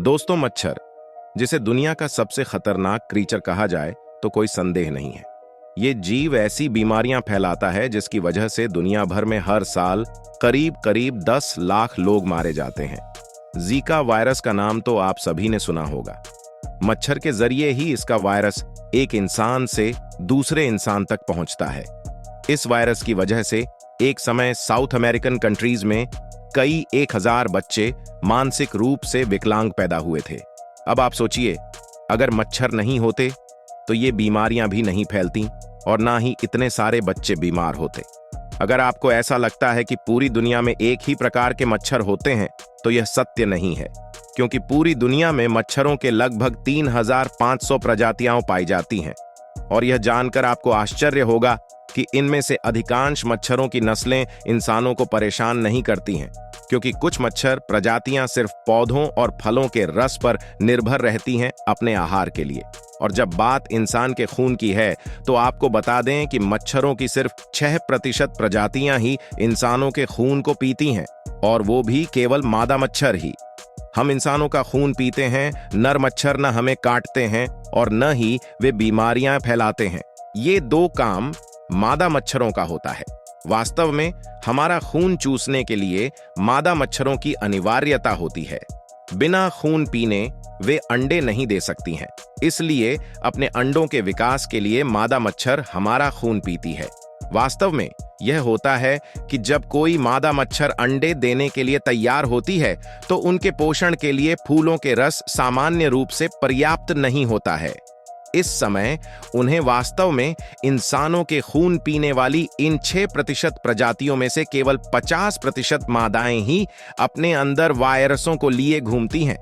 दोस्तों, मच्छर जिसे दुनिया का सबसे खतरनाक क्रीचर कहा जाए तो कोई संदेह नहीं है। ये जीव ऐसी बीमारियां फैलाता है जिसकी वजह से दुनिया भर में हर साल करीब करीब 10 लाख लोग मारे जाते हैं। जीका वायरस का नाम तो आप सभी ने सुना होगा। मच्छर के जरिए ही इसका वायरस एक इंसान से दूसरे इंसान तक पहुंचता है। इस वायरस की वजह से एक समय साउथ अमेरिकन कंट्रीज में कई 1000 बच्चे मानसिक रूप से विकलांग पैदा हुए थे। अब आप सोचिए, अगर मच्छर नहीं होते तो ये बीमारियां भी नहीं फैलती और ना ही इतने सारे बच्चे बीमार होते। अगर आपको ऐसा लगता है कि पूरी दुनिया में एक ही प्रकार के मच्छर होते हैं तो यह सत्य नहीं है, क्योंकि पूरी दुनिया में मच्छरों के लगभग 3500 प्रजातियां पाई जाती हैं। और यह जानकर आपको आश्चर्य होगा कि इनमें से अधिकांश मच्छरों की नस्लें इंसानों को परेशान नहीं करती हैं, क्योंकि कुछ मच्छर प्रजातियां सिर्फ पौधों और फलों के रस पर निर्भर रहती हैं अपने आहार के लिए। और जब बात इंसान के खून की है तो आपको बता दें कि मच्छरों की सिर्फ 6% प्रजातियां ही इंसानों के खून को पीती हैं, और वो भी केवल मादा मच्छर ही। हम इंसानों का खून पीते हैं, नर मच्छर न हमें काटते हैं और न ही वे बीमारियां फैलाते हैं। ये दो काम मादा मच्छरों का होता है। वास्तव में हमारा खून चूसने के लिए मादा मच्छरों की अनिवार्यता होती है। बिना खून पीने वे अंडे नहीं दे सकती हैं, इसलिए अपने अंडों के विकास के लिए मादा मच्छर हमारा खून पीती है। वास्तव में यह होता है कि जब कोई मादा मच्छर अंडे देने के लिए तैयार होती है तो उनके पोषण के लिए फूलों के रस सामान्य रूप से पर्याप्त नहीं होता है। इस समय उन्हें वास्तव में इंसानों के खून पीने वाली इन 6% प्रजातियों में से केवल 50% मादाएं ही अपने अंदर वायरसों को लिए घूमती हैं।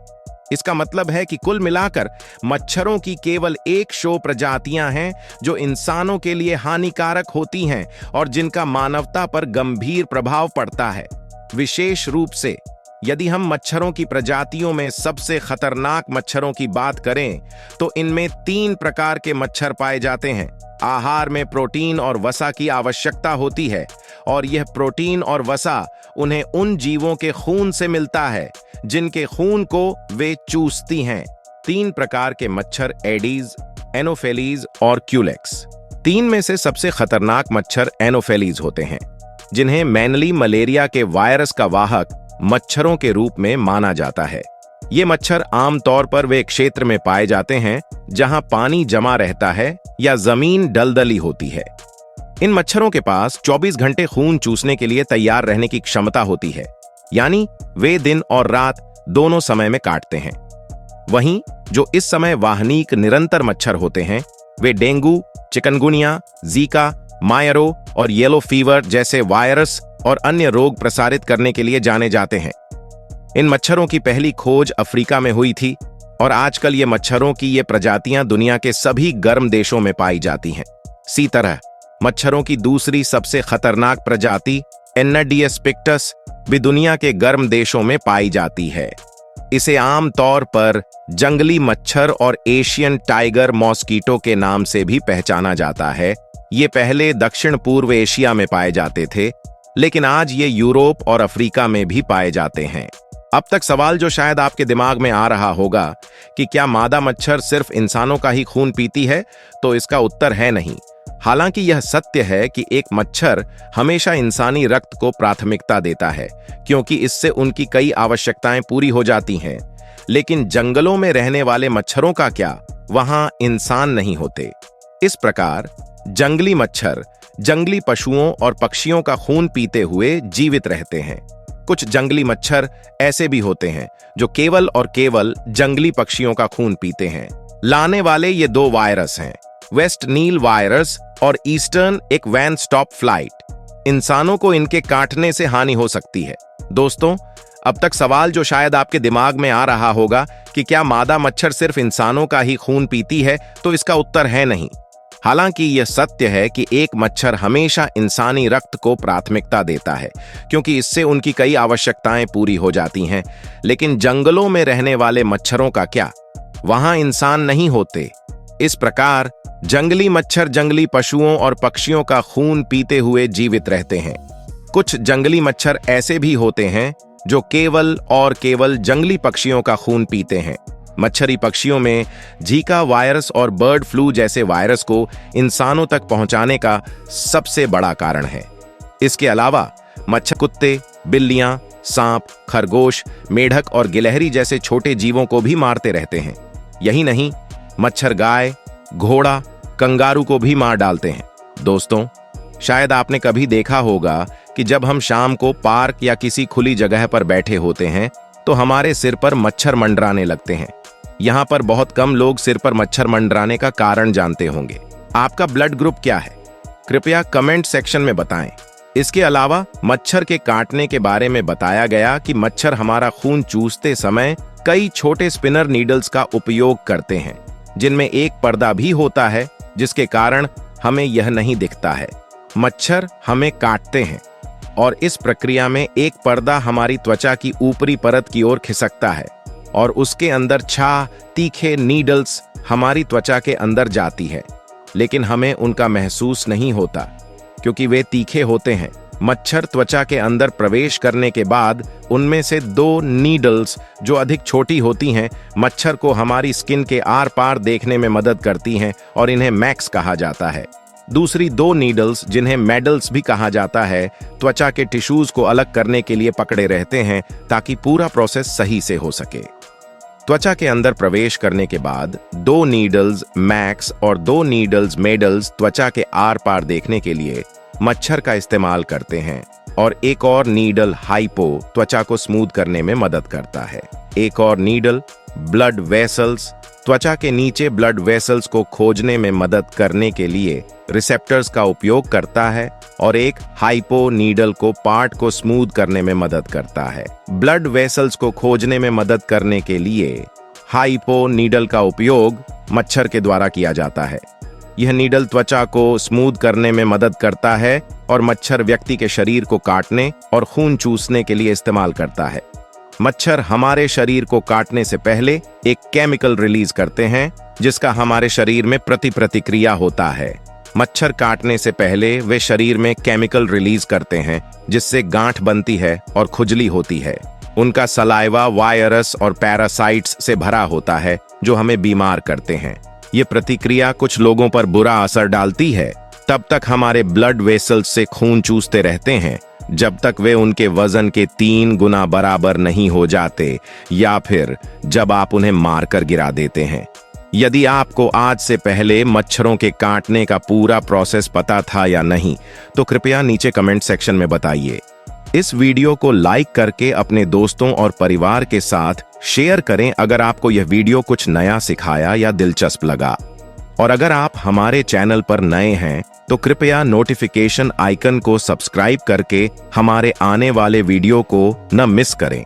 इसका मतलब है कि कुल मिलाकर मच्छरों की केवल 100 प्रजातियां हैं जो इंसानों के लिए हानिकारक होती हैं और जिनका मानवता पर गंभीर प्रभाव पड़ता है। विशेष रूप से यदि हम मच्छरों की प्रजातियों में सबसे खतरनाक मच्छरों की बात करें तो इनमें 3 प्रकार के मच्छर पाए जाते हैं। आहार में प्रोटीन और वसा की आवश्यकता होती है, और यह प्रोटीन और वसा उन्हें उन जीवों के खून से मिलता है जिनके खून को वे चूसती हैं। 3 प्रकार के मच्छर एडीज, एनोफेलीज और क्यूलेक्स। 3 में से सबसे खतरनाक मच्छर एनोफेलीज होते हैं, जिन्हें मैनली मलेरिया के वायरस का वाहक मच्छरों के रूप में माना जाता है। ये मच्छर आमतौर पर वे क्षेत्र में पाए जाते हैं जहां पानी जमा रहता है या जमीन दलदली होती है। इन मच्छरों के पास 24 घंटे खून चूसने के लिए तैयार रहने की क्षमता होती है, यानी वे दिन और रात दोनों समय में काटते हैं। वहीं जो इस समय वाहनीक निरंतर मच्छर होते हैं वे डेंगू, चिकनगुनिया, जीका, मायरो और येलो फीवर जैसे वायरस और अन्य रोग प्रसारित करने के लिए जाने जाते हैं। इन मच्छरों की पहली खोज अफ्रीका में हुई थी और आजकल ये मच्छरों की ये प्रजातियां दुनिया के सभी गर्म देशों में पाई जाती हैं। इसी तरह मच्छरों की दूसरी सबसे खतरनाक प्रजाति एन्नाडियस पिक्टस भी दुनिया के गर्म देशों में पाई जाती है। इसे आम तौर पर जंगली मच्छर और एशियन टाइगर मॉस्कीटो के नाम से भी पहचाना जाता है। ये पहले दक्षिण पूर्व एशिया में पाए जाते थे, लेकिन आज ये यूरोप और अफ्रीका में भी पाए जाते हैं। अब तक सवाल जो शायद आपके दिमाग में आ रहा होगा कि क्या मादा मच्छर सिर्फ इंसानों का ही खून पीती है, तो इसका उत्तर है नहीं। हालांकि यह सत्य है कि एक मच्छर हमेशा इंसानी रक्त को प्राथमिकता देता है, क्योंकि इससे उनकी कई आवश्यकताएं पूरी हो जाती हैं। लेकिन जंगलों में रहने वाले मच्छरों का क्या? वहां इंसान नहीं होते। इस प्रकार जंगली मच्छर जंगली पशुओं और पक्षियों का खून पीते हुए जीवित रहते हैं। कुछ जंगली मच्छर ऐसे भी होते हैं जो केवल और केवल जंगली पक्षियों का खून पीते हैं। लाने वाले ये 2 वायरस हैं, वेस्ट नील वायरस और ईस्टर्न एक वैन स्टॉप फ्लाइट। इंसानों को इनके काटने से हानि हो सकती है। दोस्तों, अब तक सवाल जो शायद आपके दिमाग में आ रहा होगा कि क्या मादा मच्छर सिर्फ इंसानों का ही खून पीती है, तो इसका उत्तर है नहीं। हालांकि यह सत्य है कि एक मच्छर हमेशा इंसानी रक्त को प्राथमिकता देता है, क्योंकि इससे उनकी कई आवश्यकताएं पूरी हो जाती हैं। लेकिन जंगलों में रहने वाले मच्छरों का क्या? वहां इंसान नहीं होते। इस प्रकार जंगली मच्छर जंगली पशुओं और पक्षियों का खून पीते हुए जीवित रहते हैं। कुछ जंगली मच्छर ऐसे भी होते हैं जो केवल और केवल जंगली पक्षियों का खून पीते हैं। मच्छरी पक्षियों में जीका वायरस और बर्ड फ्लू जैसे वायरस को इंसानों तक पहुंचाने का सबसे बड़ा कारण है। इसके अलावा मच्छर कुत्ते, बिल्लियां, सांप, खरगोश, मेढक और गिलहरी जैसे छोटे जीवों को भी मारते रहते हैं। यही नहीं, मच्छर गाय, घोड़ा, कंगारू को भी मार डालते हैं। दोस्तों, शायद आपने कभी देखा होगा कि जब हम शाम को पार्क या किसी खुली जगह पर बैठे होते हैं तो हमारे सिर पर मच्छर मंडराने लगते हैं। यहाँ पर बहुत कम लोग सिर पर मच्छर मंडराने का कारण जानते होंगे। आपका ब्लड ग्रुप क्या है? कृपया कमेंट सेक्शन में बताएं। इसके अलावा मच्छर के काटने के बारे में बताया गया कि मच्छर हमारा खून चूसते समय कई छोटे स्पिनर नीडल्स का उपयोग करते हैं, जिनमें एक पर्दा भी होता है, जिसके कारण हमें यह नहीं दिखता है। मच्छर हमें काटते हैं और इस प्रक्रिया में एक पर्दा हमारी त्वचा की ऊपरी परत की ओर खिसकता है और उसके अंदर तीखे नीडल्स हमारी त्वचा के अंदर जाती है, लेकिन हमें उनका महसूस नहीं होता क्योंकि वे तीखे होते हैं। मच्छर त्वचा के अंदर प्रवेश करने के बाद उनमें से 2 नीडल्स, जो अधिक छोटी होती हैं, मच्छर को हमारी स्किन के आर पार देखने में मदद करती हैं और इन्हें मैक्स कहा जाता है। दूसरी 2 नीडल्स, जिन्हें मेडल्स भी कहा जाता है, त्वचा के टिश्यूज को अलग करने के लिए पकड़े रहते हैं ताकि पूरा प्रोसेस सही से हो सके। त्वचा के अंदर प्रवेश करने के बाद 2 नीडल्स मैक्स और 2 नीडल्स मेडल्स त्वचा के आर पार देखने के लिए मच्छर का इस्तेमाल करते हैं और एक और नीडल हाइपो त्वचा को स्मूथ करने में मदद करता है। एक और नीडल ब्लड वेसल्स त्वचा के नीचे ब्लड वेसल्स को खोजने में मदद करने के लिए रिसेप्टर्स का उपयोग करता है और एक हाइपो नीडल को पार्ट को स्मूथ करने में मदद करता है। ब्लड वेसल्स को खोजने में मदद करने के लिए हाइपो नीडल का उपयोग मच्छर के द्वारा किया जाता है। यह नीडल त्वचा को स्मूथ करने में मदद करता है और मच्छर व्यक्ति के शरीर को काटने और खून चूसने के लिए इस्तेमाल करता है। मच्छर हमारे शरीर को काटने से पहले एक केमिकल रिलीज करते हैं, जिसका हमारे शरीर में प्रतिक्रिया होता है। मच्छर काटने से पहले वे शरीर में केमिकल रिलीज करते हैं, जिससे गांठ बनती है और खुजली होती है। उनका सलाइवा वायरस और पैरासाइट्स से भरा होता है, जो हमें बीमार करते हैं। ये प्रतिक्रिया कुछ लोगों पर बुरा असर डालती है। तब तक हमारे ब्लड वेसल्स से खून चूसते रहते हैं जब तक वे उनके वजन के 3 गुना बराबर नहीं हो जाते, या फिर जब आप उन्हें मारकर गिरा देते हैं। यदि आपको आज से पहले मच्छरों के काटने का पूरा प्रोसेस पता था या नहीं, तो कृपया नीचे कमेंट सेक्शन में बताइए। इस वीडियो को लाइक करके अपने दोस्तों और परिवार के साथ शेयर करें अगर आपको यह वीडियो कुछ नया सिखाया या दिलचस्प लगा। और अगर आप हमारे चैनल पर नए हैं तो कृपया नोटिफिकेशन आइकन को सब्सक्राइब करके हमारे आने वाले वीडियो को न मिस करें।